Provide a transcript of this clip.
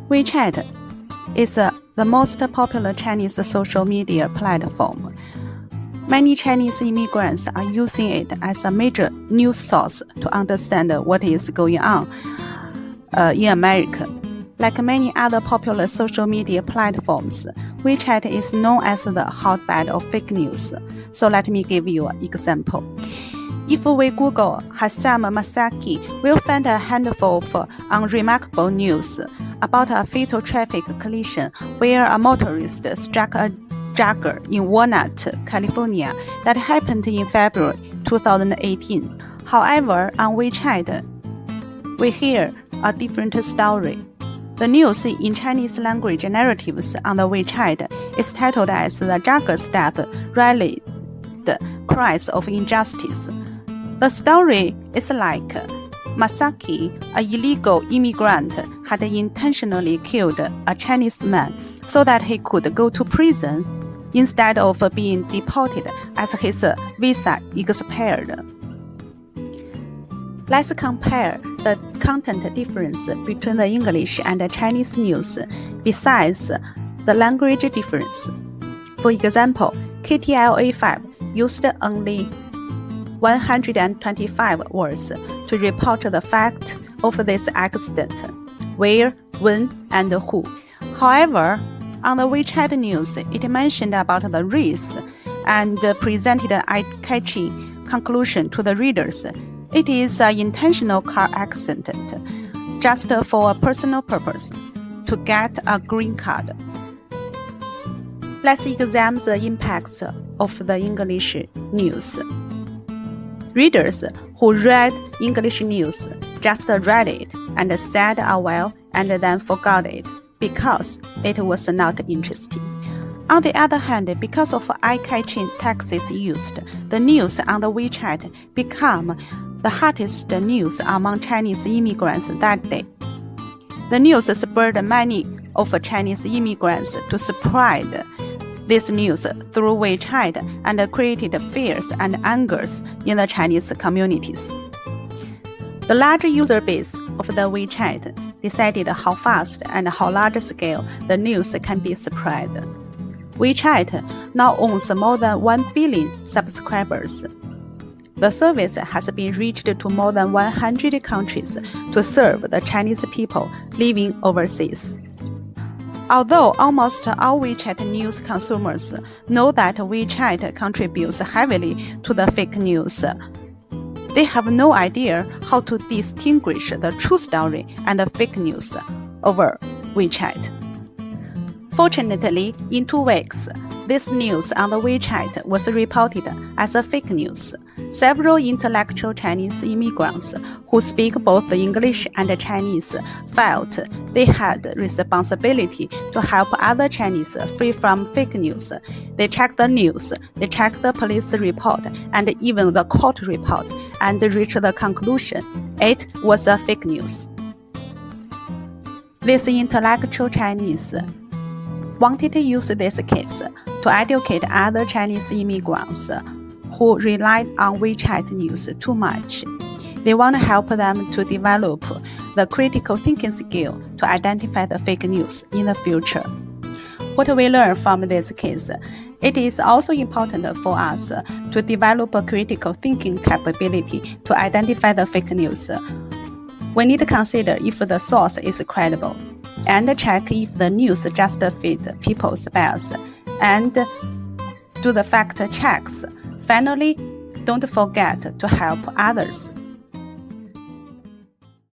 WeChat is the most popular Chinese social media platform. Many Chinese immigrants are using it as a major news source to understand what is going on in America. Like many other popular social media platforms, WeChat is known as the hotbed of fake news. So let me give you an example. If we Google Hassan Masaki, we'll find a handful of unremarkable news about a fatal traffic collision where a motorist struck a jogger in Walnut, California that happened in February 2018. However, on WeChat, we hear a different story. The news in Chinese language narratives on the WeChat is titled as "The jogger's death rallied cries of injustice." The story is like Masaki, an illegal immigrant, had intentionally killed a Chinese man so that he could go to prison instead of being deported as his visa expired. Let's compare the content difference between the English and the Chinese news besides the language difference. For example, KTLA 5 used only 125 words to report the fact of this accident, where, when, and who. However, on the WeChat news, it mentioned about the race and presented an eye-catching conclusion to the readers. It is an intentional car accident, just for a personal purpose, to get a green card. Let's examine the impacts of the English news. Readers who read English news just read it and said a while and then forgot it because it was not interesting. On the other hand, because of eye-catching texts used, the news on the WeChat became the hottest news among Chinese immigrants that day. The news spurred many of Chinese immigrants to spread this news through WeChat and created fears and angers in the Chinese communities. The large user base of the WeChat decided how fast and how large scale the news can be spread. WeChat now owns more than 1 billion subscribers. The service has been reached to more than 100 countries to serve the Chinese people living overseas. Although almost all WeChat news consumers know that WeChat contributes heavily to the fake news, they have no idea how to distinguish the true story and the fake news over WeChat. Fortunately, in 2 weeks, this news on the WeChat was reported as a fake news. Several intellectual Chinese immigrants who speak both English and Chinese felt they had responsibility to help other Chinese free from fake news. They checked the news, they checked the police report, and even the court report, and reached the conclusion it was a fake news. These intellectual Chinese wanted to use this case to educate other Chinese immigrants who relied on WeChat news too much. They want to help them to develop the critical thinking skill to identify the fake news in the future. What we learn from this case, it is also important for us to develop a critical thinking capability to identify the fake news. We need to consider if the source is credible, and check if the news just fits people's bias, and do the fact checks. Finally, don't forget to help others.